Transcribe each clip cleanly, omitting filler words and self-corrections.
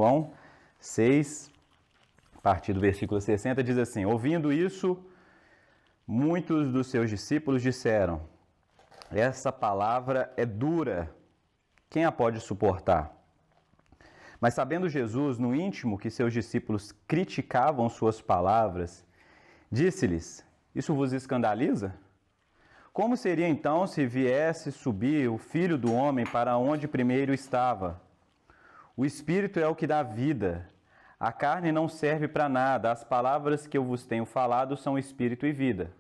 João 6, a partir do versículo 60, diz assim: ouvindo isso, muitos dos seus discípulos disseram: essa palavra é dura, quem a pode suportar? Mas sabendo Jesus no íntimo que seus discípulos criticavam suas palavras, disse-lhes: isso vos escandaliza? Como seria então se viesse subir o Filho do Homem para onde primeiro estava? O Espírito é o que dá vida. A carne não serve para nada. As palavras que eu vos tenho falado são espírito e vida.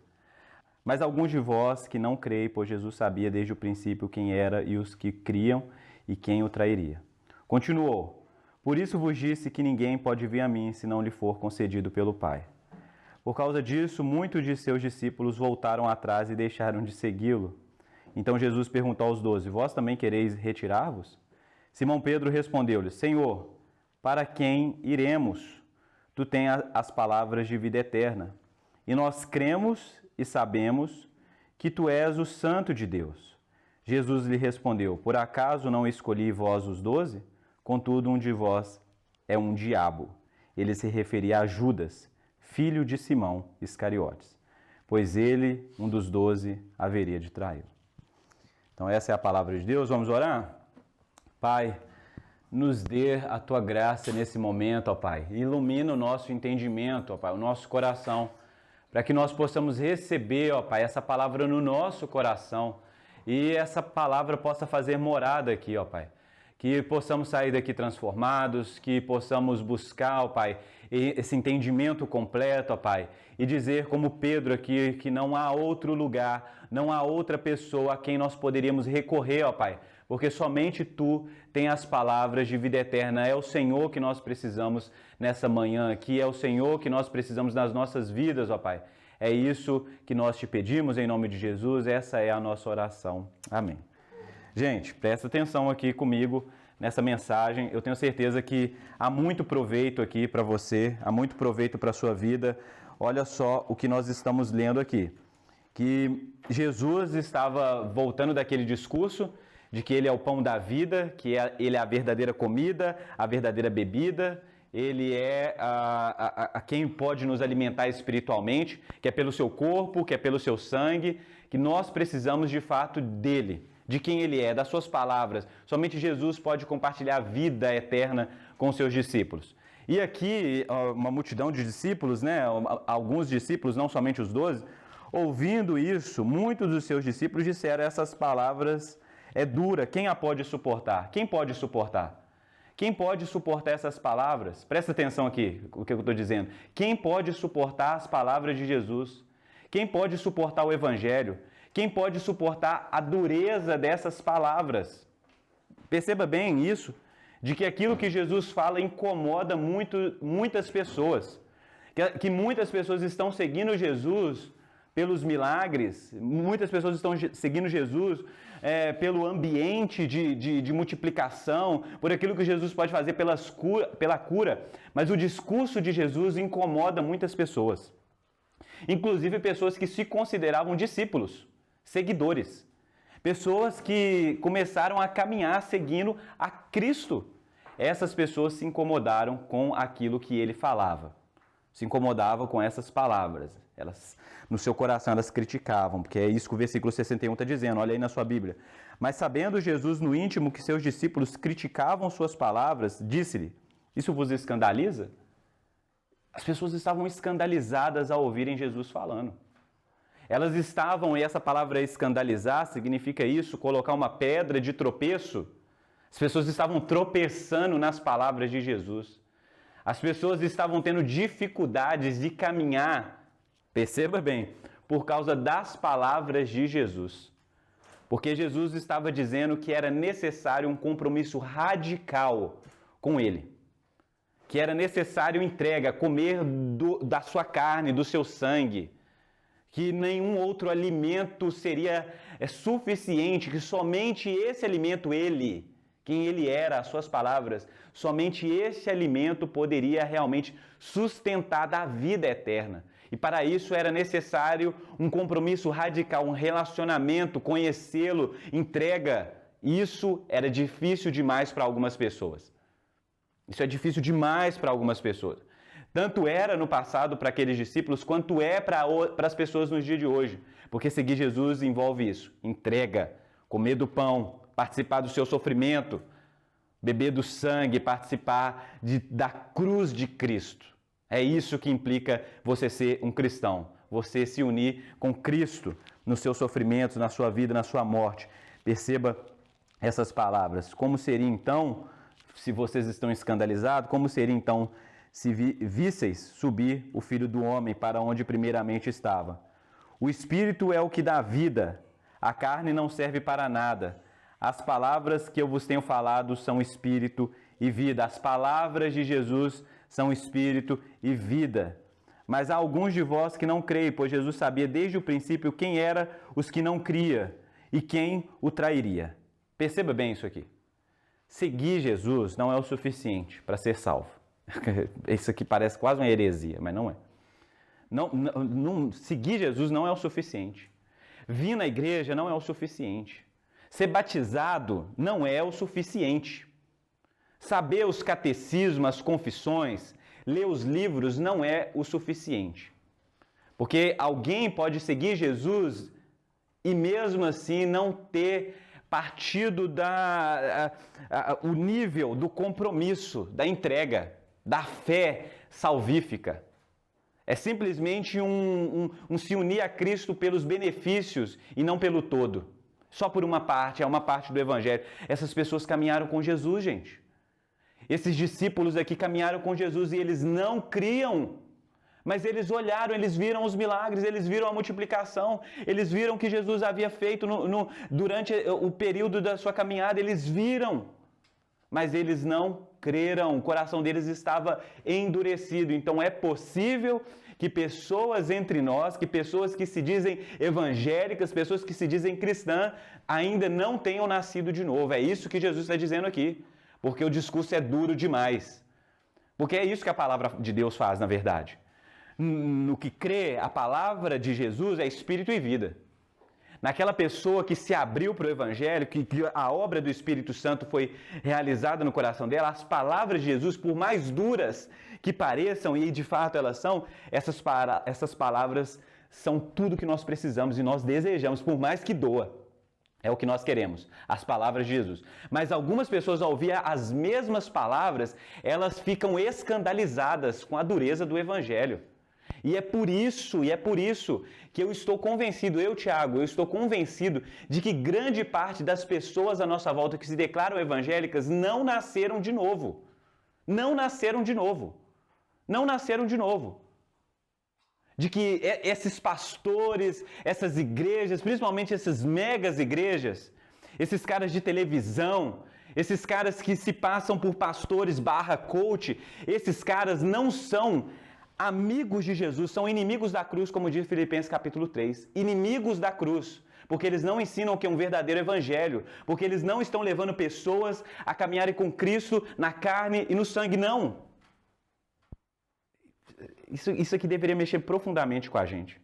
Mas alguns de vós que não creem, pois Jesus sabia desde o princípio quem era e os que criam e quem o trairia. Continuou: por isso vos disse que ninguém pode vir a mim se não lhe for concedido pelo Pai. Por causa disso, muitos de seus discípulos voltaram atrás e deixaram de segui-lo. Então Jesus perguntou aos 12: vós também quereis retirar-vos? Simão Pedro respondeu-lhe: Senhor, para quem iremos? Tu tens as palavras de vida eterna. E nós cremos e sabemos que tu és o Santo de Deus. Jesus lhe respondeu: por acaso não escolhi vós os 12? Contudo, um de vós é um diabo. Ele se referia a Judas, filho de Simão Iscariotes, pois ele, um dos 12, haveria de traí-lo. Então essa é a palavra de Deus. Vamos orar? Pai, nos dê a tua graça nesse momento, ó Pai. Ilumina o nosso entendimento, ó Pai, o nosso coração, para que nós possamos receber, ó Pai, essa palavra no nosso coração e essa palavra possa fazer morada aqui, ó Pai. Que possamos sair daqui transformados, que possamos buscar, ó Pai, esse entendimento completo, ó Pai, e dizer como Pedro aqui, que não há outro lugar, não há outra pessoa a quem nós poderíamos recorrer, ó Pai, porque somente Tu tem as palavras de vida eterna. É o Senhor que nós precisamos nessa manhã aqui, é o Senhor que nós precisamos nas nossas vidas, ó Pai. É isso que nós Te pedimos em nome de Jesus, essa é a nossa oração. Amém. Gente, presta atenção aqui comigo nessa mensagem. Eu tenho certeza que há muito proveito aqui para você, há muito proveito para a sua vida. Olha só o que nós estamos lendo aqui. Que Jesus estava voltando daquele discurso de que Ele é o pão da vida, que Ele é a verdadeira comida, a verdadeira bebida. Ele é a quem pode nos alimentar espiritualmente, que é pelo seu corpo, que é pelo seu sangue, que nós precisamos de fato dele. De quem Ele é, das suas palavras. Somente Jesus pode compartilhar a vida eterna com seus discípulos. E aqui, uma multidão de discípulos, né? Alguns discípulos, não somente os 12, ouvindo isso, muitos dos seus discípulos disseram: essas palavras é dura, quem a pode suportar? Quem pode suportar? Quem pode suportar essas palavras? Presta atenção aqui, o que eu estou dizendo. Quem pode suportar as palavras de Jesus? Quem pode suportar o Evangelho? Quem pode suportar a dureza dessas palavras? Perceba bem isso, de que aquilo que Jesus fala incomoda muitas pessoas. Que muitas pessoas estão seguindo Jesus pelos milagres, muitas pessoas estão seguindo Jesus pelo ambiente de multiplicação, por aquilo que Jesus pode fazer pela cura. Mas o discurso de Jesus incomoda muitas pessoas. Inclusive pessoas que se consideravam discípulos, seguidores, pessoas que começaram a caminhar seguindo a Cristo. Essas pessoas se incomodaram com aquilo que ele falava, se incomodavam com essas palavras. Elas, no seu coração, elas criticavam, porque é isso que o versículo 61 está dizendo, olha aí na sua Bíblia. Mas sabendo Jesus no íntimo que seus discípulos criticavam suas palavras, disse-lhe: isso vos escandaliza? As pessoas estavam escandalizadas ao ouvirem Jesus falando. Elas estavam, e essa palavra escandalizar significa isso, colocar uma pedra de tropeço. As pessoas estavam tropeçando nas palavras de Jesus. As pessoas estavam tendo dificuldades de caminhar, perceba bem, por causa das palavras de Jesus. Porque Jesus estava dizendo que era necessário um compromisso radical com Ele. Que era necessário entrega, comer da sua carne, do seu sangue. Que nenhum outro alimento seria suficiente, que somente esse alimento, Ele, quem Ele era, as suas palavras, somente esse alimento poderia realmente sustentar da vida eterna. E para isso era necessário um compromisso radical, um relacionamento, conhecê-lo, entrega. Isso era difícil demais para algumas pessoas. Isso é difícil demais para algumas pessoas. Tanto era no passado para aqueles discípulos, quanto é para as pessoas nos dias de hoje. Porque seguir Jesus envolve isso: entrega, comer do pão, participar do seu sofrimento, beber do sangue, participar da cruz de Cristo. É isso que implica você ser um cristão. Você se unir com Cristo nos seus sofrimentos, na sua vida, na sua morte. Perceba essas palavras. Como seria então, se vocês estão escandalizados, como seria então se visseis subir o Filho do Homem para onde primeiramente estava? O Espírito é o que dá vida, a carne não serve para nada. As palavras que eu vos tenho falado são Espírito e vida. As palavras de Jesus são Espírito e vida. Mas há alguns de vós que não creem, pois Jesus sabia desde o princípio quem eram os que não criam e quem o trairia. Perceba bem isso aqui. Seguir Jesus não é o suficiente para ser salvo. Isso aqui parece quase uma heresia, mas não é. Seguir Jesus não é o suficiente. Vir na igreja não é o suficiente. Ser batizado não é o suficiente. Saber os catecismos, as confissões, ler os livros não é o suficiente. Porque alguém pode seguir Jesus e mesmo assim não ter partido o nível do compromisso, da entrega, da fé salvífica. É simplesmente um se unir a Cristo pelos benefícios e não pelo todo. Só por uma parte, é uma parte do Evangelho. Essas pessoas caminharam com Jesus, gente. Esses discípulos aqui caminharam com Jesus e eles não criam. Mas eles olharam, eles viram os milagres, eles viram a multiplicação, eles viram o que Jesus havia feito durante o período da sua caminhada, eles viram. Mas eles não creram, o coração deles estava endurecido. Então é possível que pessoas entre nós, que pessoas que se dizem evangélicas, pessoas que se dizem cristãs, ainda não tenham nascido de novo. É isso que Jesus está dizendo aqui, porque o discurso é duro demais. Porque é isso que a palavra de Deus faz, na verdade. No que crê, a palavra de Jesus é espírito e vida. Naquela pessoa que se abriu para o Evangelho, que a obra do Espírito Santo foi realizada no coração dela, as palavras de Jesus, por mais duras que pareçam, e de fato elas são, essas palavras são tudo que nós precisamos e nós desejamos, por mais que doa. É o que nós queremos, as palavras de Jesus. Mas algumas pessoas, ao ouvir as mesmas palavras, elas ficam escandalizadas com a dureza do Evangelho. E é por isso que eu estou convencido, Tiago, eu estou convencido de que grande parte das pessoas à nossa volta que se declaram evangélicas não nasceram de novo. Não nasceram de novo. Não nasceram de novo. De que esses pastores, essas igrejas, principalmente essas megas igrejas, esses caras de televisão, esses caras que se passam por pastores /coach, esses caras não são amigos de Jesus, são inimigos da cruz, como diz Filipenses capítulo 3. Inimigos da cruz, porque eles não ensinam o que é um verdadeiro evangelho, porque eles não estão levando pessoas a caminharem com Cristo na carne e no sangue, não. Isso aqui deveria mexer profundamente com a gente.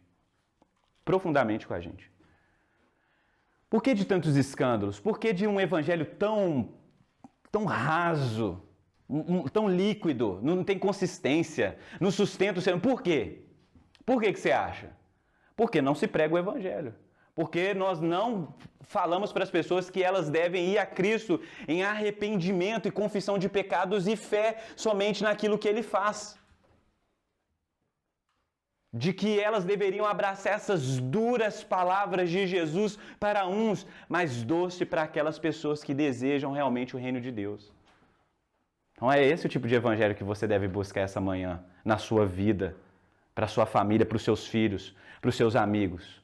Profundamente com a gente. Por que de tantos escândalos? Por que de um evangelho tão raso? Tão líquido, não tem consistência, não sustenta o ser. Por quê? Por que você acha? Porque não se prega o Evangelho. Porque nós não falamos para as pessoas que elas devem ir a Cristo em arrependimento e confissão de pecados e fé somente naquilo que Ele faz. De que elas deveriam abraçar essas duras palavras de Jesus para uns, mas doce para aquelas pessoas que desejam realmente o reino de Deus. Então é esse o tipo de evangelho que você deve buscar essa manhã, na sua vida, para a sua família, para os seus filhos, para os seus amigos.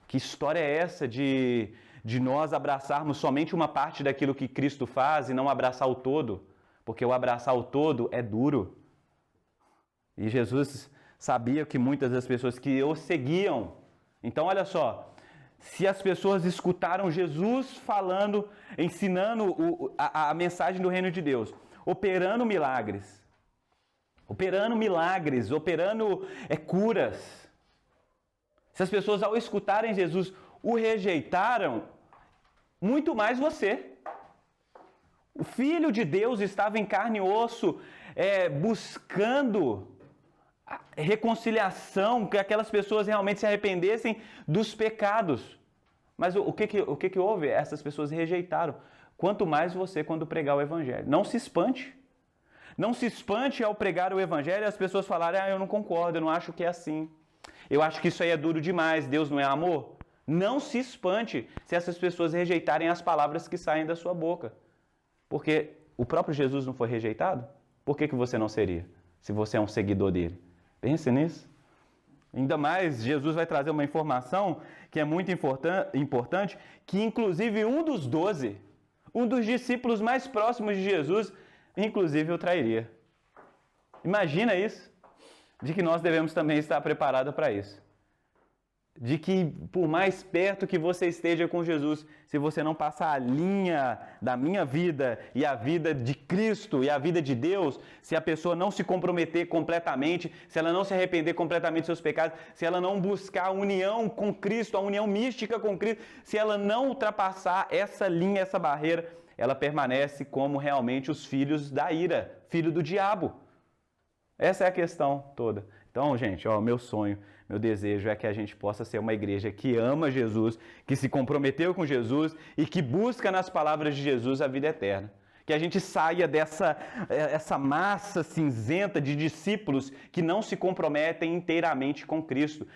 Que história é essa de nós abraçarmos somente uma parte daquilo que Cristo faz e não abraçar o todo? Porque o abraçar o todo é duro. E Jesus sabia que muitas das pessoas que o seguiam... Então olha só... Se as pessoas escutaram Jesus falando, ensinando a mensagem do reino de Deus, operando milagres, operando curas. Se as pessoas ao escutarem Jesus o rejeitaram, muito mais você. O Filho de Deus estava em carne e osso, buscando reconciliação, que aquelas pessoas realmente se arrependessem dos pecados. Mas o que houve? Essas pessoas rejeitaram. Quanto mais você quando pregar o Evangelho. Não se espante. Não se espante ao pregar o Evangelho e as pessoas falarem, eu não concordo, eu não acho que é assim. Eu acho que isso aí é duro demais, Deus não é amor. Não se espante se essas pessoas rejeitarem as palavras que saem da sua boca. Porque o próprio Jesus não foi rejeitado? Por que você não seria, se você é um seguidor dele? Pense nisso. Ainda mais, Jesus vai trazer uma informação que é muito importante, que inclusive um dos 12, um dos discípulos mais próximos de Jesus, inclusive o trairia. Imagina isso, de que nós devemos também estar preparados para isso. De que por mais perto que você esteja com Jesus, se você não passar a linha da minha vida e a vida de Cristo e a vida de Deus, se a pessoa não se comprometer completamente, se ela não se arrepender completamente dos seus pecados, se ela não buscar a união com Cristo, a união mística com Cristo, se ela não ultrapassar essa linha, essa barreira, ela permanece como realmente os filhos da ira, filho do diabo. Essa é a questão toda. Então, gente, meu sonho, meu desejo é que a gente possa ser uma igreja que ama Jesus, que se comprometeu com Jesus e que busca nas palavras de Jesus a vida eterna. Que a gente saia essa massa cinzenta de discípulos que não se comprometem inteiramente com Cristo.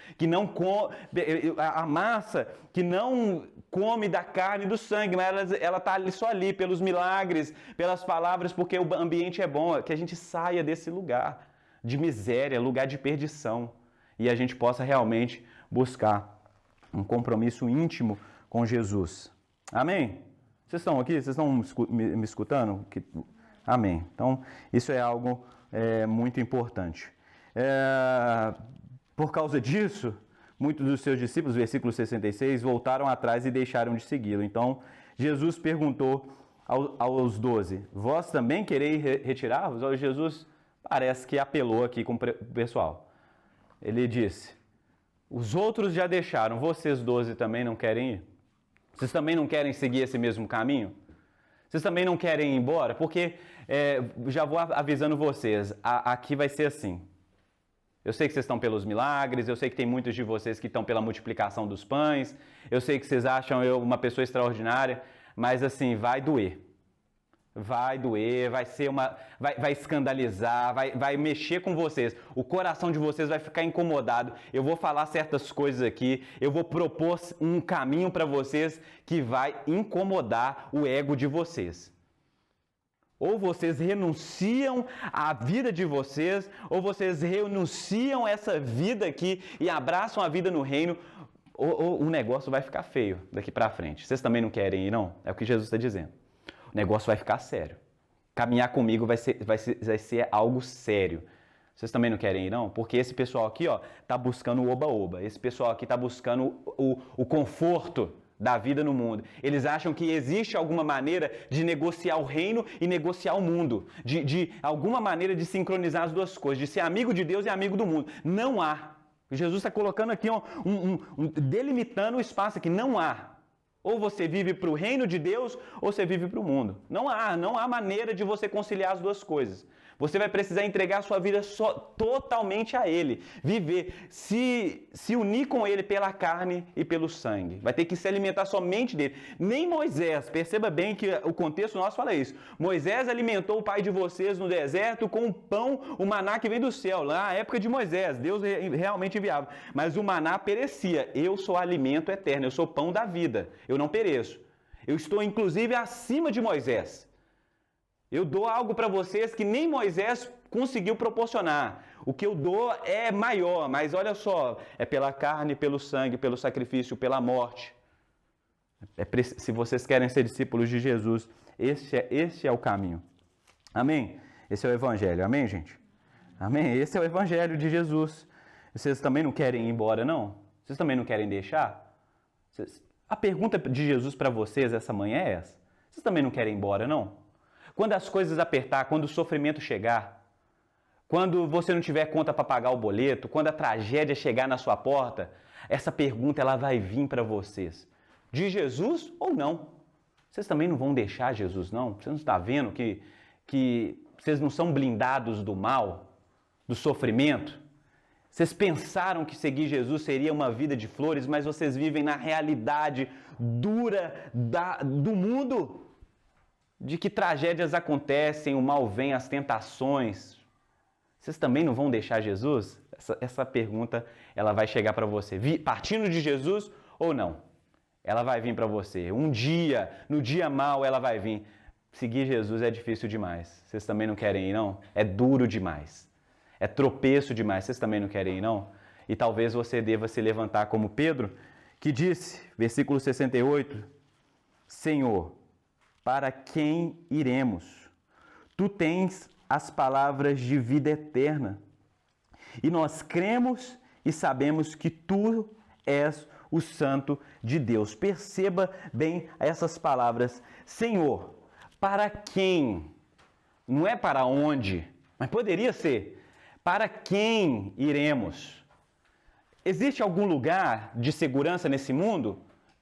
A massa que não come da carne e do sangue, mas ela está só ali pelos milagres, pelas palavras, porque o ambiente é bom. Que a gente saia desse lugar de miséria, lugar de perdição. E a gente possa realmente buscar um compromisso íntimo com Jesus. Amém? Vocês estão aqui? Vocês estão me escutando? Amém. Então, isso é algo muito importante. Por causa disso, muitos dos seus discípulos, versículo 66, voltaram atrás e deixaram de segui-lo. Então, Jesus perguntou aos 12, vós também quereis retirar-vos? Jesus parece que apelou aqui com o pessoal. Ele disse, os outros já deixaram, vocês 12 também não querem ir? Vocês também não querem seguir esse mesmo caminho? Vocês também não querem ir embora? Porque, já vou avisando vocês, aqui vai ser assim. Eu sei que vocês estão pelos milagres, eu sei que tem muitos de vocês que estão pela multiplicação dos pães, eu sei que vocês acham eu uma pessoa extraordinária, mas assim, vai doer. Vai doer, vai escandalizar, vai mexer com vocês. O coração de vocês vai ficar incomodado. Eu vou falar certas coisas aqui, eu vou propor um caminho para vocês que vai incomodar o ego de vocês. Ou vocês renunciam à vida de vocês, ou vocês renunciam a essa vida aqui e abraçam a vida no reino, ou o negócio vai ficar feio daqui para frente. Vocês também não querem ir, não? É o que Jesus está dizendo. O negócio vai ficar sério. Caminhar comigo vai ser algo sério. Vocês também não querem ir, não? Porque esse pessoal aqui, tá buscando o oba-oba. Esse pessoal aqui tá buscando o conforto da vida no mundo. Eles acham que existe alguma maneira de negociar o reino e negociar o mundo. De alguma maneira de sincronizar as duas coisas. De ser amigo de Deus e amigo do mundo. Não há. Jesus está colocando aqui, delimitando o espaço aqui. Não há. Ou você vive para o reino de Deus, ou você vive para o mundo. Não há maneira de você conciliar as duas coisas. Você vai precisar entregar a sua vida totalmente a Ele. Viver, se unir com Ele pela carne e pelo sangue. Vai ter que se alimentar somente dele. Nem Moisés, perceba bem que o contexto nosso fala isso. Moisés alimentou o pai de vocês no deserto com o pão, o maná que vem do céu. Lá na época de Moisés, Deus realmente enviava. Mas o maná perecia. Eu sou alimento eterno, eu sou pão da vida. Eu não pereço. Eu estou inclusive acima de Moisés. Eu dou algo para vocês que nem Moisés conseguiu proporcionar. O que eu dou é maior, mas olha só, é pela carne, pelo sangue, pelo sacrifício, pela morte. Se vocês querem ser discípulos de Jesus, esse é o caminho. Amém? Esse é o Evangelho. Amém, gente? Amém? Esse é o Evangelho de Jesus. Vocês também não querem ir embora, não? Vocês também não querem deixar? A pergunta de Jesus para vocês essa manhã é essa. Vocês também não querem ir embora, não? Quando as coisas apertar, quando o sofrimento chegar, quando você não tiver conta para pagar o boleto, quando a tragédia chegar na sua porta, essa pergunta ela vai vir para vocês. De Jesus ou não? Vocês também não vão deixar Jesus, não? Você não está vendo que vocês não são blindados do mal, do sofrimento? Vocês pensaram que seguir Jesus seria uma vida de flores, mas vocês vivem na realidade dura do mundo, de que tragédias acontecem, o mal vem, as tentações. Vocês também não vão deixar Jesus? Essa pergunta ela vai chegar para você. Partindo de Jesus ou não? Ela vai vir para você. Um dia, no dia mau, ela vai vir. Seguir Jesus é difícil demais. Vocês também não querem ir, não? É duro demais. É tropeço demais. Vocês também não querem ir, não? E talvez você deva se levantar como Pedro, que disse, versículo 68, Senhor, para quem iremos? Tu tens as palavras de vida eterna. E nós cremos e sabemos que tu és o Santo de Deus. Perceba bem essas palavras. Senhor, para quem? Não é para onde, mas poderia ser. Para quem iremos? Existe algum lugar de segurança nesse mundo?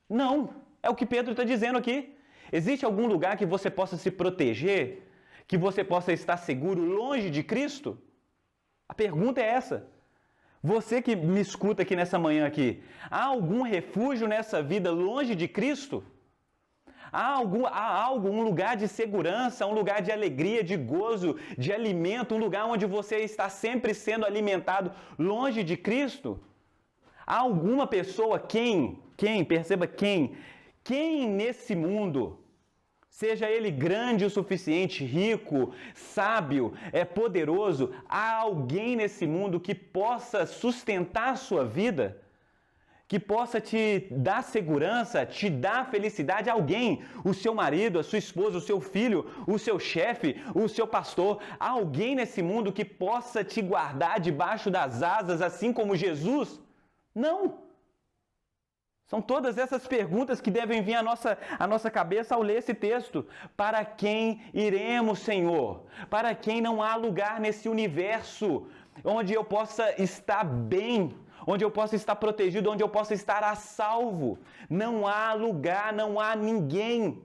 Não. É o que Pedro está dizendo aqui. Existe algum lugar que você possa se proteger? Que você possa estar seguro longe de Cristo? A pergunta é essa. Você que me escuta aqui nessa manhã aqui, há algum refúgio nessa vida longe de Cristo? Há um lugar de segurança, um lugar de alegria, de gozo, de alimento, um lugar onde você está sempre sendo alimentado longe de Cristo? Há alguma pessoa, perceba quem nesse mundo, seja ele grande o suficiente, rico, sábio, poderoso, há alguém nesse mundo que possa sustentar a sua vida? Que possa te dar segurança, te dar felicidade? Alguém, o seu marido, a sua esposa, o seu filho, o seu chefe, o seu pastor, há alguém nesse mundo que possa te guardar debaixo das asas, assim como Jesus? Não! São todas essas perguntas que devem vir à nossa cabeça ao ler esse texto. Para quem iremos, Senhor? Para quem não há lugar nesse universo onde eu possa estar bem, onde eu possa estar protegido, onde eu possa estar a salvo? Não há lugar, não há ninguém.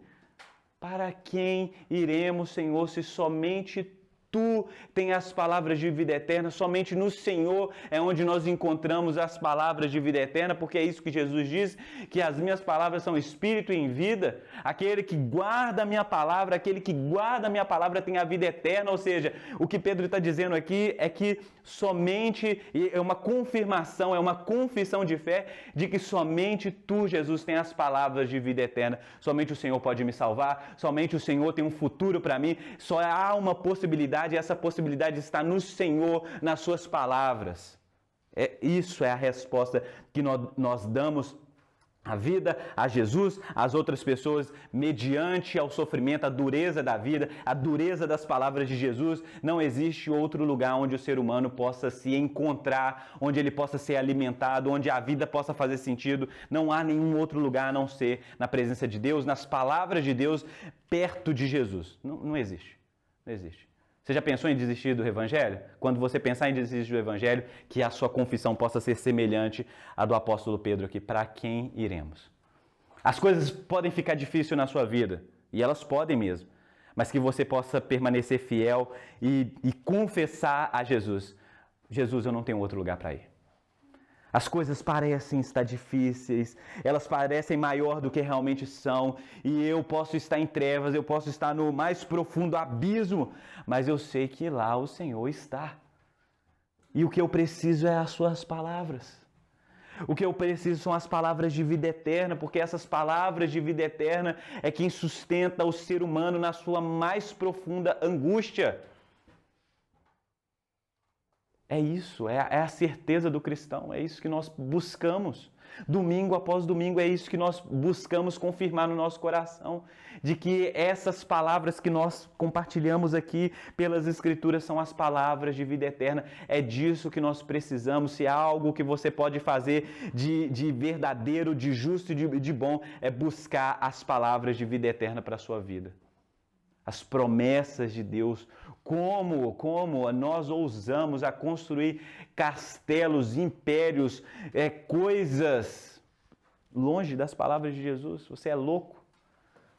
Para quem iremos, Senhor, se somente Tu tens as palavras de vida eterna? Somente no Senhor é onde nós encontramos as palavras de vida eterna, porque é isso que Jesus diz, que as minhas palavras são espírito e vida. Aquele que guarda a minha palavra, aquele que guarda a minha palavra tem a vida eterna. Ou seja, o que Pedro está dizendo aqui é que somente, é uma confirmação, é uma confissão de fé, de que somente Tu, Jesus, tem as palavras de vida eterna. Somente o Senhor pode me salvar, somente o Senhor tem um futuro para mim, só há uma possibilidade, e essa possibilidade está no Senhor, nas suas palavras. Isso é a resposta que nós damos à vida, a Jesus, às outras pessoas, mediante ao sofrimento, a dureza da vida, a dureza das palavras de Jesus. Não existe outro lugar onde o ser humano possa se encontrar, onde ele possa ser alimentado, onde a vida possa fazer sentido. Não há nenhum outro lugar a não ser na presença de Deus, nas palavras de Deus, perto de Jesus. Não existe. Não existe. Você já pensou em desistir do Evangelho? Quando você pensar em desistir do Evangelho, que a sua confissão possa ser semelhante à do apóstolo Pedro aqui. Para quem iremos? As coisas podem ficar difíceis na sua vida, e elas podem mesmo, mas que você possa permanecer fiel e confessar a Jesus. Jesus, eu não tenho outro lugar para ir. As coisas parecem estar difíceis, elas parecem maior do que realmente são, e eu posso estar em trevas, eu posso estar no mais profundo abismo, mas eu sei que lá o Senhor está. E o que eu preciso é as suas palavras. O que eu preciso são as palavras de vida eterna, porque essas palavras de vida eterna é quem sustenta o ser humano na sua mais profunda angústia. É isso, é a certeza do cristão, é isso que nós buscamos. Domingo após domingo, é isso que nós buscamos confirmar no nosso coração, de que essas palavras que nós compartilhamos aqui pelas Escrituras são as palavras de vida eterna. É disso que nós precisamos. Se há algo que você pode fazer de verdadeiro, de justo e de bom, é buscar as palavras de vida eterna para a sua vida. As promessas de Deus. Como nós ousamos a construir castelos, impérios, coisas longe das palavras de Jesus? Você é louco.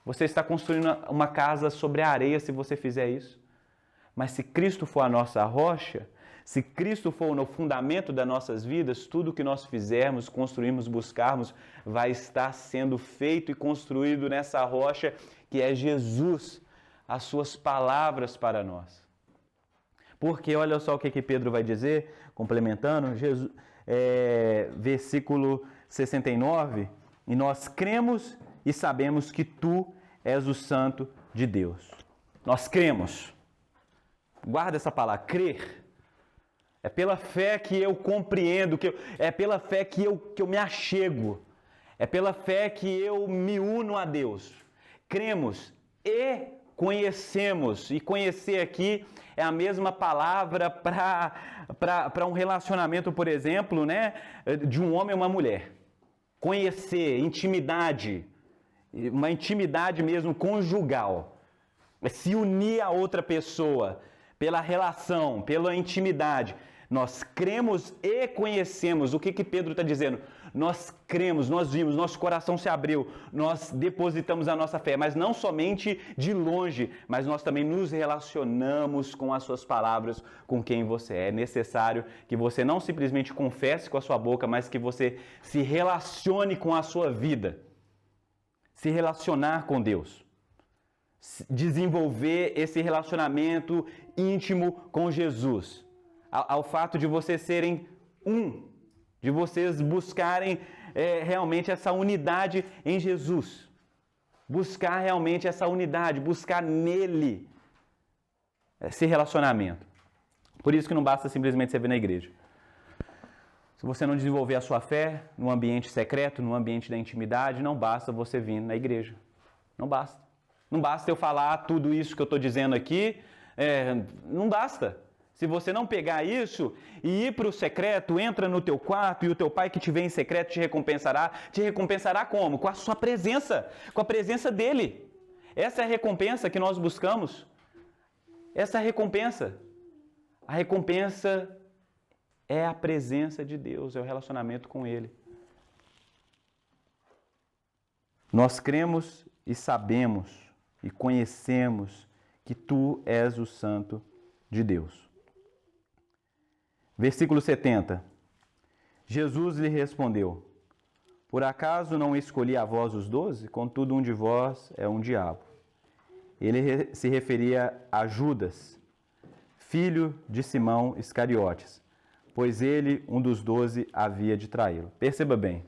Você está construindo uma casa sobre a areia se você fizer isso. Mas se Cristo for a nossa rocha, se Cristo for no fundamento das nossas vidas, tudo que nós fizermos, construirmos, buscarmos, vai estar sendo feito e construído nessa rocha que é Jesus, as suas palavras para nós. Porque olha só o que Pedro vai dizer, complementando, versículo 69, e nós cremos e sabemos que tu és o Santo de Deus. Nós cremos. Guarda essa palavra, crer. É pela fé que eu compreendo, é pela fé que eu me achego. É pela fé que eu me uno a Deus. Cremos e conhecemos. E conhecer aqui é a mesma palavra para um relacionamento, por exemplo, né, de um homem e uma mulher. Conhecer, intimidade, uma intimidade mesmo conjugal. É se unir a outra pessoa pela relação, pela intimidade. Nós cremos e conhecemos. O que Pedro está dizendo? Nós cremos, nós vimos, nosso coração se abriu, nós depositamos a nossa fé, mas não somente de longe, mas nós também nos relacionamos com as suas palavras, com quem você é. É necessário que você não simplesmente confesse com a sua boca, mas que você se relacione com a sua vida. Se relacionar com Deus. Desenvolver esse relacionamento íntimo com Jesus. Ao fato de vocês serem um, de vocês buscarem realmente essa unidade em Jesus. Buscar realmente essa unidade, buscar nele esse relacionamento. Por isso que não basta simplesmente você vir na igreja. Se você não desenvolver a sua fé no ambiente secreto, no ambiente da intimidade, não basta você vir na igreja. Não basta. Não basta eu falar tudo isso que eu estou dizendo aqui, não basta. Se você não pegar isso e ir para o secreto, entra no teu quarto e o teu pai que te vê em secreto te recompensará como? Com a sua presença, com a presença dele. Essa é a recompensa que nós buscamos. Essa é a recompensa. A recompensa é a presença de Deus, é o relacionamento com ele. Nós cremos e sabemos e conhecemos que tu és o Santo de Deus. Versículo 70. Jesus lhe respondeu: por acaso não escolhi a vós os 12? Contudo, um de vós é um diabo. Ele se referia a Judas, filho de Simão Iscariotes, pois ele, um dos 12, havia de traí-lo. Perceba bem,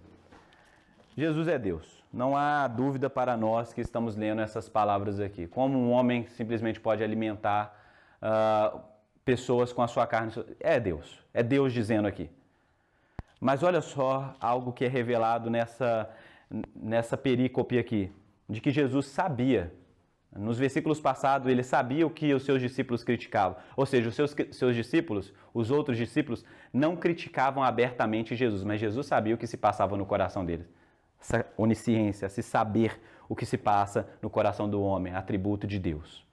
Jesus é Deus. Não há dúvida para nós que estamos lendo essas palavras aqui. Como um homem simplesmente pode alimentar pessoas com a sua carne? É Deus dizendo aqui. Mas olha só algo que é revelado nessa perícope aqui, de que Jesus sabia. Nos versículos passados, ele sabia o que os seus discípulos criticavam. Ou seja, os seus discípulos, os outros discípulos, não criticavam abertamente Jesus, mas Jesus sabia o que se passava no coração deles. Essa onisciência, esse saber o que se passa no coração do homem, atributo de Deus.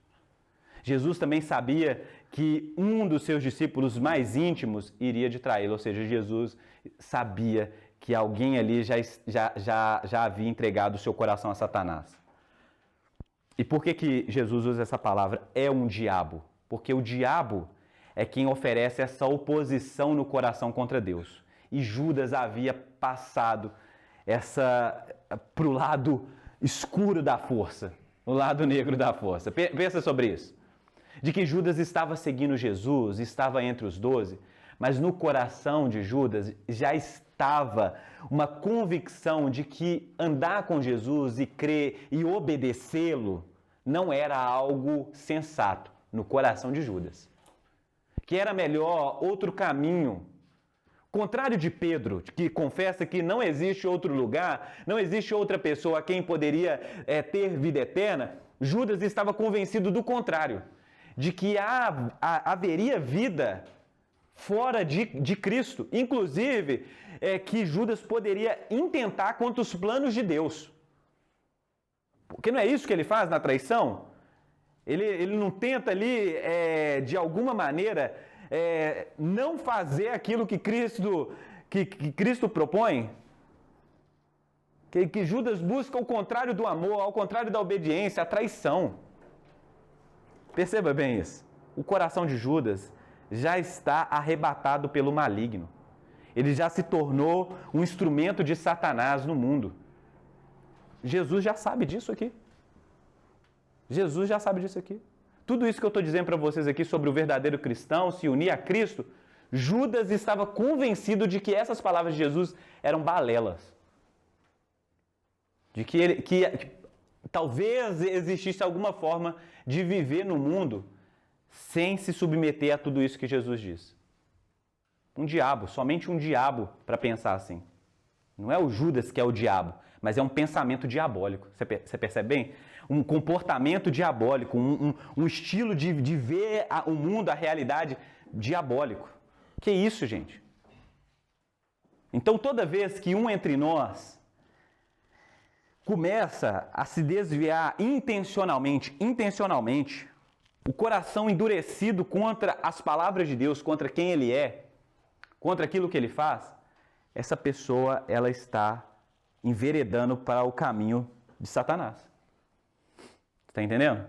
Jesus também sabia que um dos seus discípulos mais íntimos iria de traí-lo, ou seja, Jesus sabia que alguém ali já havia entregado o seu coração a Satanás. E por que Jesus usa essa palavra? É um diabo. Porque o diabo é quem oferece essa oposição no coração contra Deus. E Judas havia passado para o lado escuro da força, o lado negro da força. Pensa sobre isso. De que Judas estava seguindo Jesus, estava entre os 12, mas no coração de Judas já estava uma convicção de que andar com Jesus e crer e obedecê-lo não era algo sensato no coração de Judas. Que era melhor outro caminho. Contrário de Pedro, que confessa que não existe outro lugar, não existe outra pessoa a quem poderia ter vida eterna, Judas estava convencido do contrário, de que haveria vida fora de Cristo. Inclusive, que Judas poderia intentar contra os planos de Deus. Porque não é isso que ele faz na traição? Ele não tenta ali, de alguma maneira, não fazer aquilo que Cristo propõe? Que Judas busca o contrário do amor, ao contrário da obediência, a traição. Perceba bem isso. O coração de Judas já está arrebatado pelo maligno. Ele já se tornou um instrumento de Satanás no mundo. Jesus já sabe disso aqui. Jesus já sabe disso aqui. Tudo isso que eu estou dizendo para vocês aqui sobre o verdadeiro cristão se unir a Cristo, Judas estava convencido de que essas palavras de Jesus eram balelas. De que talvez existisse alguma forma de viver no mundo sem se submeter a tudo isso que Jesus diz. Um diabo, somente um diabo para pensar assim. Não é o Judas que é o diabo, mas é um pensamento diabólico. Você percebe bem? Um comportamento diabólico, um estilo de ver o mundo, a realidade diabólico. Que isso, gente? Então, toda vez que um entre nós começa a se desviar intencionalmente, o coração endurecido contra as palavras de Deus, contra quem Ele é, contra aquilo que Ele faz, essa pessoa, ela está enveredando para o caminho de Satanás. Está entendendo?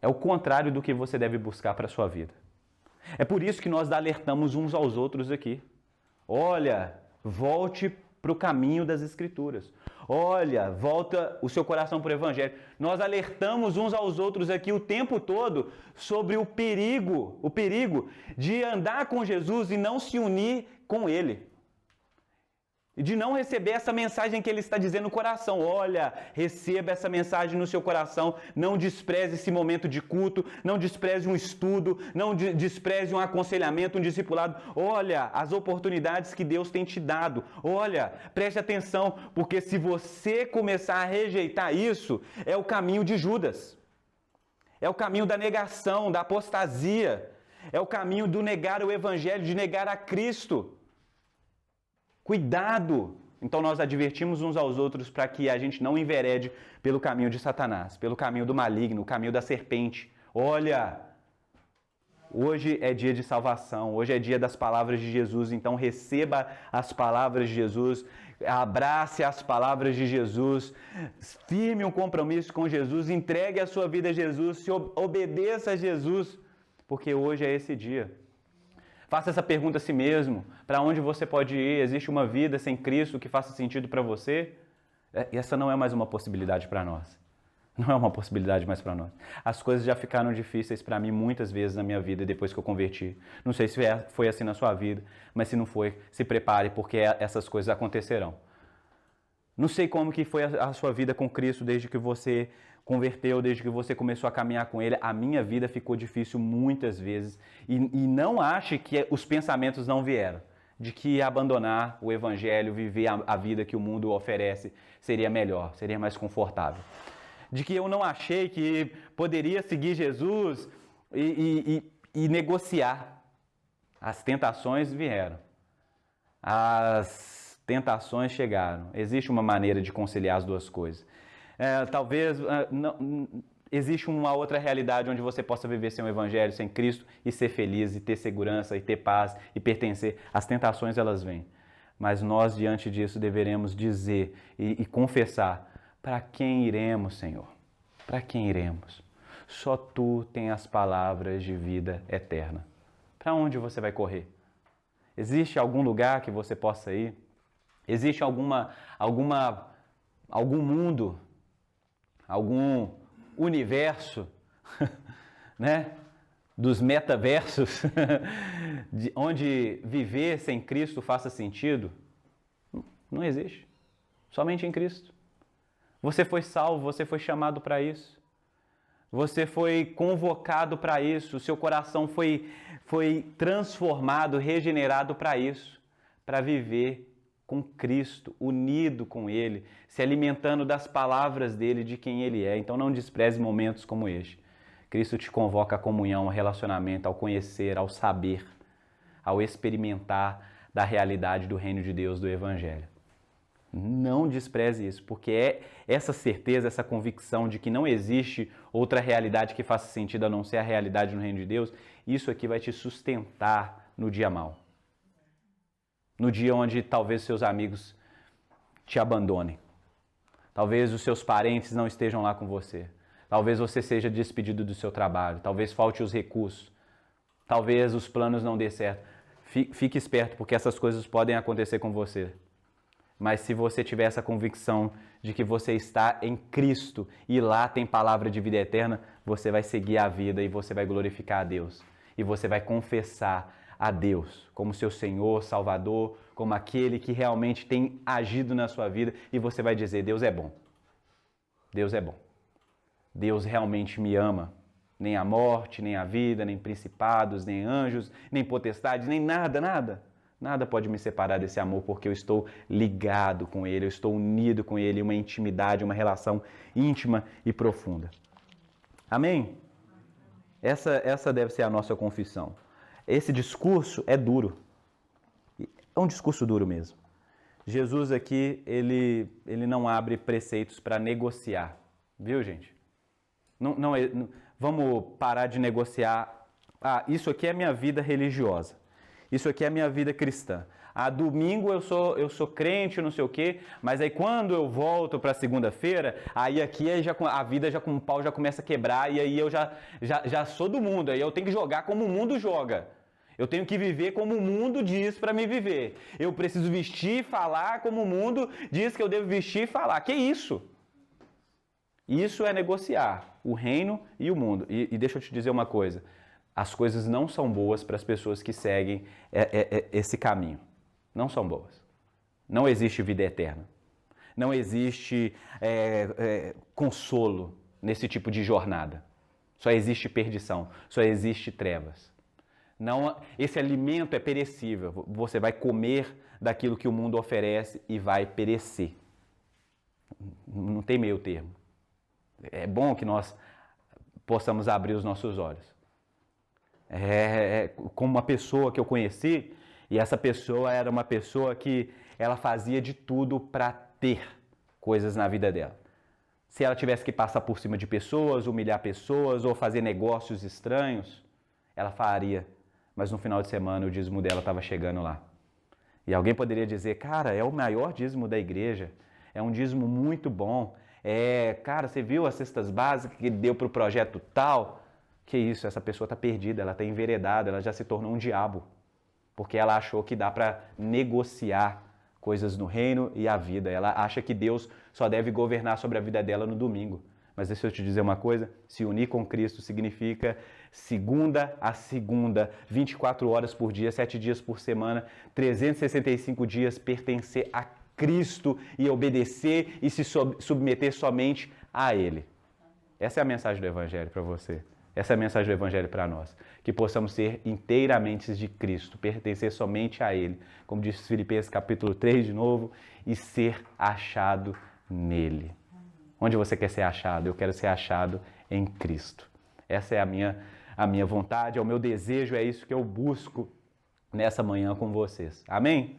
É o contrário do que você deve buscar para a sua vida. É por isso que nós alertamos uns aos outros aqui. Olha, volte para o caminho das Escrituras. Olha, volta o seu coração para o Evangelho. Nós alertamos uns aos outros aqui o tempo todo sobre o perigo de andar com Jesus e não se unir com Ele. E de não receber essa mensagem que Ele está dizendo no coração. Olha, receba essa mensagem no seu coração. Não despreze esse momento de culto. Não despreze um estudo. Não despreze um aconselhamento, um discipulado. Olha as oportunidades que Deus tem te dado. Olha, preste atenção, porque se você começar a rejeitar isso, é o caminho de Judas. É o caminho da negação, da apostasia. É o caminho do negar o Evangelho, de negar a Cristo. Cuidado! Então nós advertimos uns aos outros para que a gente não enverede pelo caminho de Satanás, pelo caminho do maligno, o caminho da serpente. Olha, hoje é dia de salvação, hoje é dia das palavras de Jesus, então receba as palavras de Jesus, abrace as palavras de Jesus, firme um compromisso com Jesus, entregue a sua vida a Jesus, obedeça a Jesus, porque hoje é esse dia. Faça essa pergunta a si mesmo. Para onde você pode ir? Existe uma vida sem Cristo que faça sentido para você? Essa não é mais uma possibilidade para nós. Não é uma possibilidade mais para nós. As coisas já ficaram difíceis para mim muitas vezes na minha vida depois que eu converti. Não sei se foi assim na sua vida, mas se não foi, se prepare porque essas coisas acontecerão. Não sei como que foi a sua vida com Cristo desde que você converteu, desde que você começou a caminhar com Ele. A minha vida ficou difícil muitas vezes. E não ache que os pensamentos não vieram. De que abandonar o Evangelho, viver a vida que o mundo oferece, seria melhor, seria mais confortável. De que eu não achei que poderia seguir Jesus e negociar. As tentações vieram. As tentações chegaram. Existe uma maneira de conciliar as duas coisas. Existe uma outra realidade onde você possa viver sem o Evangelho, sem Cristo e ser feliz, e ter segurança, e ter paz, e pertencer. As tentações, elas vêm. Mas nós, diante disso, deveremos dizer e confessar: para quem iremos, Senhor? Para quem iremos? Só Tu tens as palavras de vida eterna. Para onde você vai correr? Existe algum lugar que você possa ir? Existe algum mundo, algum universo, né, dos metaversos, onde viver sem Cristo faça sentido? Não existe. Somente em Cristo. Você foi salvo, você foi chamado para isso. Você foi convocado para isso. O seu coração foi transformado, regenerado para isso. Para viver com Cristo, unido com Ele, se alimentando das palavras dEle, de quem Ele é. Então não despreze momentos como este. Cristo te convoca à comunhão, ao relacionamento, ao conhecer, ao saber, ao experimentar da realidade do reino de Deus, do Evangelho. Não despreze isso, porque é essa certeza, essa convicção de que não existe outra realidade que faça sentido a não ser a realidade no reino de Deus, isso aqui vai te sustentar no dia mau. No dia onde talvez seus amigos te abandonem. Talvez os seus parentes não estejam lá com você. Talvez você seja despedido do seu trabalho. Talvez falte os recursos. Talvez os planos não dê certo. Fique esperto, porque essas coisas podem acontecer com você. Mas se você tiver essa convicção de que você está em Cristo e lá tem palavra de vida eterna, você vai seguir a vida e você vai glorificar a Deus. E você vai confessar a Deus como seu Senhor, Salvador, como aquele que realmente tem agido na sua vida, e você vai dizer: Deus é bom. Deus é bom. Deus realmente me ama. Nem a morte, nem a vida, nem principados, nem anjos, nem potestades, nem nada, nada. Nada pode me separar desse amor, porque eu estou ligado com Ele, eu estou unido com Ele, uma intimidade, uma relação íntima e profunda. Amém? Essa deve ser a nossa confissão. Esse discurso é duro. É um discurso duro mesmo. Jesus aqui, ele não abre preceitos para negociar. Viu, gente? Não, vamos parar de negociar. Ah, isso aqui é minha vida religiosa. Isso aqui é a minha vida cristã. Ah, domingo eu sou crente, não sei o quê, mas aí quando eu volto para segunda-feira, aí aqui a vida já com o pau já começa a quebrar, e aí eu já sou do mundo, aí eu tenho que jogar como o mundo joga. Eu tenho que viver como o mundo diz para me viver. Eu preciso vestir e falar como o mundo diz que eu devo vestir e falar. Que isso? Isso é negociar o reino e o mundo. E deixa eu te dizer uma coisa. As coisas não são boas para as pessoas que seguem esse caminho. Não são boas. Não existe vida eterna. Não existe consolo nesse tipo de jornada. Só existe perdição. Só existe trevas. Não, esse alimento é perecível. Você vai comer daquilo que o mundo oferece e vai perecer. Não tem meio termo. É bom que nós possamos abrir os nossos olhos. Como uma pessoa que eu conheci, e essa pessoa era uma pessoa que ela fazia de tudo para ter coisas na vida dela. Se ela tivesse que passar por cima de pessoas, humilhar pessoas ou fazer negócios estranhos, ela faria. Mas no final de semana o dízimo dela estava chegando lá. E alguém poderia dizer: cara, é o maior dízimo da igreja, é um dízimo muito bom. Cara, você viu as cestas básicas que deu para o projeto tal? Que isso, essa pessoa está perdida, ela está enveredada, ela já se tornou um diabo. Porque ela achou que dá para negociar coisas no reino e a vida. Ela acha que Deus só deve governar sobre a vida dela no domingo. Mas deixa eu te dizer uma coisa, se unir com Cristo significa segunda a segunda, 24 horas por dia, 7 dias por semana, 365 dias pertencer a Cristo e obedecer e se submeter somente a Ele. Essa é a mensagem do Evangelho para você. Essa é a mensagem do Evangelho para nós. Que possamos ser inteiramente de Cristo, pertencer somente a Ele, como diz Filipenses capítulo 3 de novo, e ser achado nele. Onde você quer ser achado? Eu quero ser achado em Cristo. Essa é a minha vontade, é o meu desejo, é isso que eu busco nessa manhã com vocês. Amém?